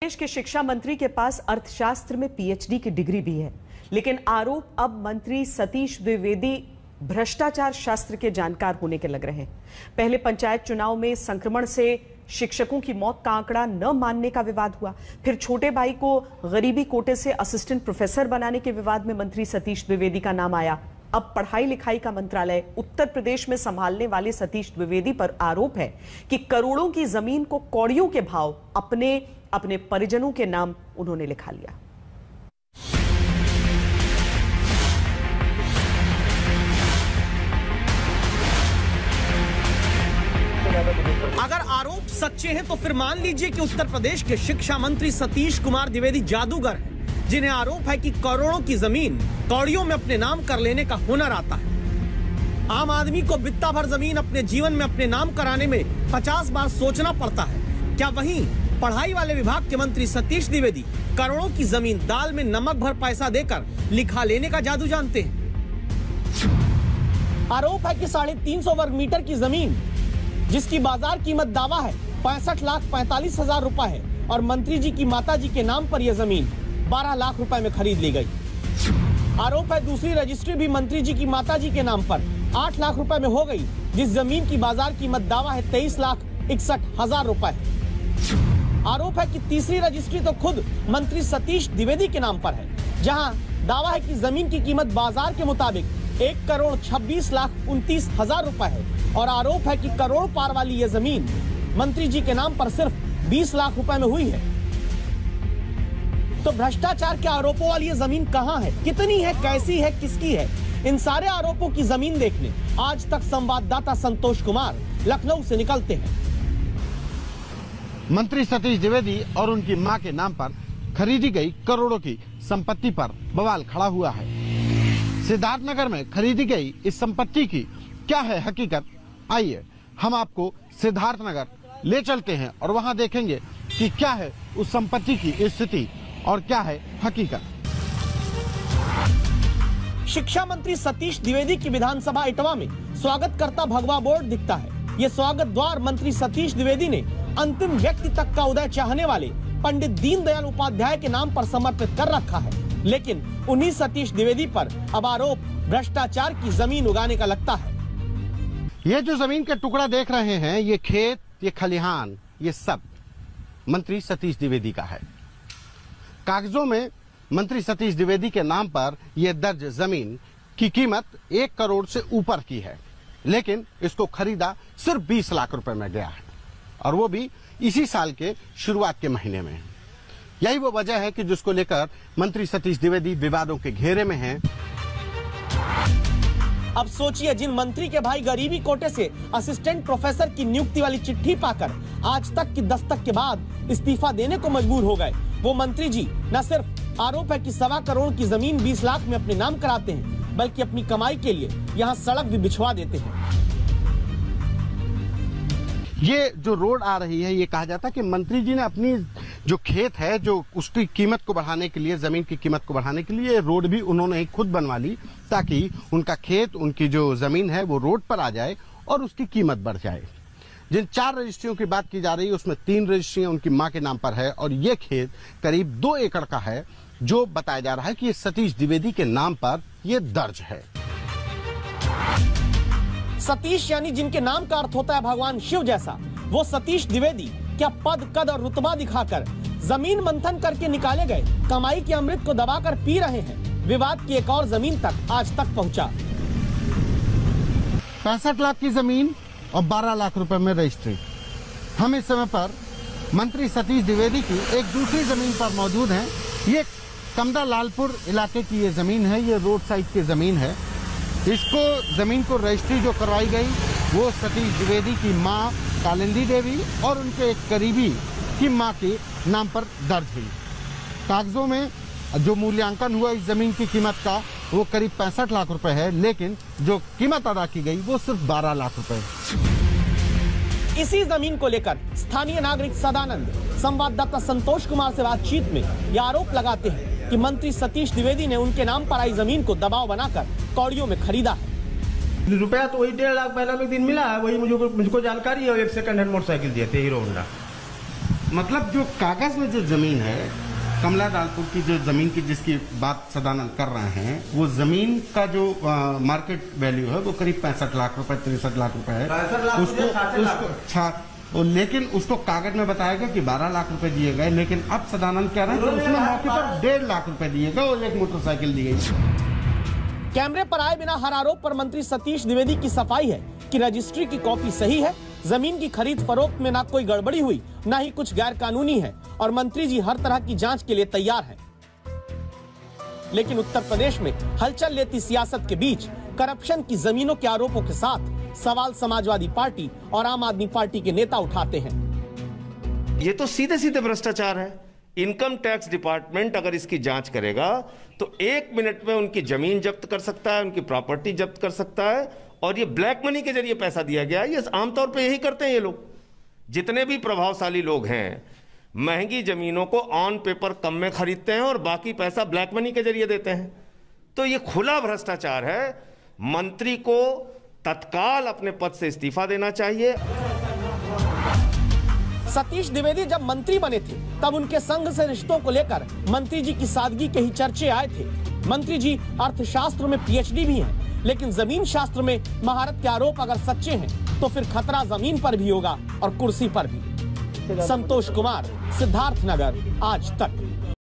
देश के शिक्षा मंत्री के पास अर्थशास्त्र में पीएचडी की डिग्री भी है, लेकिन आरोप अब मंत्री सतीश द्विवेदी भ्रष्टाचार शास्त्र के जानकार होने के लग रहे हैं। पहले पंचायत चुनाव में संक्रमण से शिक्षकों की मौत का आंकड़ा न मानने का विवाद हुआ, फिर छोटे भाई को गरीबी कोटे से असिस्टेंट प्रोफेसर बनाने के विवाद में मंत्री सतीश द्विवेदी का नाम आया। अब पढ़ाई लिखाई का मंत्रालय उत्तर प्रदेश में संभालने वाले सतीश द्विवेदी पर आरोप है कि करोड़ों की जमीन को कौड़ियों के भाव अपने परिजनों के नाम उन्होंने लिखा लिया। अगर आरोप सच्चे हैं तो फिर मान लीजिए कि उत्तर प्रदेश के शिक्षा मंत्री सतीश कुमार द्विवेदी जादूगर हैं, जिन्हें आरोप है कि करोड़ों की जमीन कौड़ियों में अपने नाम कर लेने का हुनर आता है। आम आदमी को बित्ता भर जमीन अपने जीवन में अपने नाम कराने में 50 बार सोचना पड़ता है। क्या वहीं पढ़ाई वाले विभाग के मंत्री सतीश द्विवेदी करोड़ों की जमीन दाल में नमक भर पैसा देकर लिखा लेने का जादू जानते हैं? आरोप है कि 350 वर्ग मीटर की जमीन, जिसकी बाजार कीमत दावा है 65,45,000 रुपए है, और मंत्री जी की माता जी के नाम पर यह जमीन 12 लाख रुपए में खरीद ली गई। आरोप है दूसरी रजिस्ट्री भी मंत्री जी की माता जी के नाम पर 8 लाख रुपए में हो गई, जिस जमीन की बाजार कीमत दावा है 23,61,000 रुपए। आरोप है कि तीसरी रजिस्ट्री तो खुद मंत्री सतीश द्विवेदी के नाम पर है, जहां दावा है कि जमीन की कीमत बाजार के मुताबिक 1,26,29,000 रुपए है, और आरोप है कि करोड़ पार वाली यह जमीन मंत्री जी के नाम पर सिर्फ 20 लाख रुपए में हुई है। तो भ्रष्टाचार के आरोपों वाली यह जमीन कहां है, कितनी है, कैसी है, किसकी है? इन सारे आरोपों की जमीन देखने आज तक संवाददाता संतोष कुमार लखनऊ से निकलते हैं। मंत्री सतीश द्विवेदी और उनकी मां के नाम पर खरीदी गई करोड़ों की संपत्ति पर बवाल खड़ा हुआ है। सिद्धार्थनगर में खरीदी गई इस संपत्ति की क्या है हकीकत? आइए हम आपको सिद्धार्थनगर ले चलते हैं और वहां देखेंगे कि क्या है उस संपत्ति की स्थिति और क्या है हकीकत। शिक्षा मंत्री सतीश द्विवेदी की विधानसभा इटवा में स्वागतकर्ता भगवा बोर्ड दिखता है। ये स्वागत द्वार मंत्री सतीश द्विवेदी ने अंतिम व्यक्ति तक का उदय चाहने वाले पंडित दीनदयाल उपाध्याय के नाम पर समर्पित कर रखा है, लेकिन उन्हीं सतीश द्विवेदी पर अब आरोप भ्रष्टाचार की जमीन उगाने का लगता है। ये जो जमीन का टुकड़ा देख रहे हैं, ये खेत, ये खलिहान, ये सब मंत्री सतीश द्विवेदी का है। कागजों में मंत्री सतीश द्विवेदी के नाम पर यह दर्ज जमीन की कीमत 1 करोड़ से ऊपर की है, लेकिन इसको खरीदा सिर्फ 20 लाख रुपए में गया है, और वो भी इसी साल के शुरुआत के महीने में। यही वो वजह है कि जिसको लेकर मंत्री सतीश द्विवेदी विवादों के घेरे में हैं। अब सोचिए, जिन मंत्री के भाई गरीबी कोटे से असिस्टेंट प्रोफेसर की नियुक्ति वाली चिट्ठी पाकर आज तक की दस्तक के बाद इस्तीफा देने को मजबूर हो गए, वो मंत्री जी न सिर्फ आरोप है कि 1.25 करोड़ की जमीन 20 लाख में अपने नाम कराते हैं, बल्कि अपनी कमाई के लिए यहाँ सड़क भी बिछवा देते हैं। ये जो रोड आ रही है, ये कहा जाता है कि मंत्री जी ने अपनी जो खेत है, जो उसकी कीमत को बढ़ाने के लिए, जमीन की कीमत को बढ़ाने के लिए रोड भी उन्होंने खुद बनवा ली, ताकि उनका खेत, उनकी जो जमीन है वो रोड पर आ जाए और उसकी कीमत बढ़ जाए। जिन 4 रजिस्ट्रियों की बात की जा रही है, उसमें 3 रजिस्ट्रियां उनकी मां के नाम पर है, और ये खेत करीब 2 एकड़ का है, जो बताया जा रहा है कि ये सतीश द्विवेदी के नाम पर ये दर्ज है। सतीश यानी जिनके नाम का अर्थ होता है भगवान शिव जैसा, वो सतीश द्विवेदी क्या पद, कद और रुतबा दिखाकर जमीन मंथन करके निकाले गए कमाई के अमृत को दबाकर पी रहे हैं? विवाद की एक और जमीन तक आज तक पहुंचा। 65 लाख की जमीन और 12 लाख रुपए में रजिस्ट्री। हम इस समय पर मंत्री सतीश द्विवेदी की एक दूसरी जमीन पर मौजूद हैं। ये कमदा लालपुर इलाके की ये जमीन है, ये रोड साइड की जमीन है। इसको जमीन को रजिस्ट्री जो करवाई गई वो सतीश द्विवेदी की मां कालिंदी देवी और उनके एक करीबी की मां के नाम पर दर्ज हुई। कागजों में जो मूल्यांकन हुआ इस जमीन की कीमत का, वो करीब 65 लाख रुपए है, लेकिन जो कीमत अदा की गई वो सिर्फ 12 लाख रुपए। इसी जमीन को लेकर स्थानीय नागरिक सदानंद संवाददाता संतोष कुमार से बातचीत में यह आरोप लगाते हैं कि मंत्री सतीश द्विवेदी ने उनके नाम पर आई जमीन को दबाव बनाकर कौड़ियों में खरीदा है। रुपया तो वही 1.5 लाख पहला में दिन मिला है, वही मुझको जानकारी है। एक सेकंड हैंड मोटरसाइकिल दिए थे, हीरो होंडा। मतलब जो कागज में जो जमीन है, कमला लालपुर की जो जमीन की जिसकी बात सदानंद कर रहे हैं, वो जमीन का जो मार्केट वैल्यू है वो करीब 65 लाख रुपए 63 लाख रुपए है। लेकिन उसको कागज में बताया गया कि 12 लाख रुपए दिए गए, लेकिन अब सदानंद कह रहे हैं कि उसमें मौके पर 1.5 लाख रुपए दिए गए और एक मोटरसाइकिल दी गई। कैमरे पर आए बिना हर आरोप पर मंत्री सतीश द्विवेदी की सफाई है कि रजिस्ट्री की कॉपी सही है, जमीन की खरीद फरोख्त में ना कोई गड़बड़ी हुई, ना ही कुछ गैर कानूनी है और मंत्री जी हर तरह की जांच के लिए तैयार हैं। लेकिन उत्तर प्रदेश में हलचल लेती सियासत के बीच करप्शन की जमीनों के आरोपों के साथ सवाल समाजवादी पार्टी और आम आदमी पार्टी के नेता उठाते हैं। ये तो सीधे सीधे भ्रष्टाचार है। इनकम टैक्स डिपार्टमेंट अगर इसकी जांच करेगा तो 1 मिनट में उनकी जमीन जब्त कर सकता है, उनकी प्रॉपर्टी जब्त कर सकता है, और ये ब्लैक मनी के जरिए पैसा दिया गया है। ये आमतौर पे यही करते हैं ये लोग। जितने भी प्रभावशाली लोग हैं महंगी जमीनों को ऑन पेपर कम में खरीदते हैं और बाकी पैसा ब्लैक मनी के जरिए देते हैं। तो ये खुला भ्रष्टाचार है। मंत्री को तत्काल अपने पद से इस्तीफा देना चाहिए। सतीश द्विवेदी जब मंत्री बने थे तब उनके संघ से रिश्तों को लेकर मंत्री जी की सादगी के ही चर्चे आए थे। मंत्री जी अर्थशास्त्र में पीएचडी भी हैं, लेकिन जमीन शास्त्र में महारत के आरोप अगर सच्चे हैं तो फिर खतरा जमीन पर भी होगा और कुर्सी पर भी। संतोष कुमार, सिद्धार्थनगर, आज तक।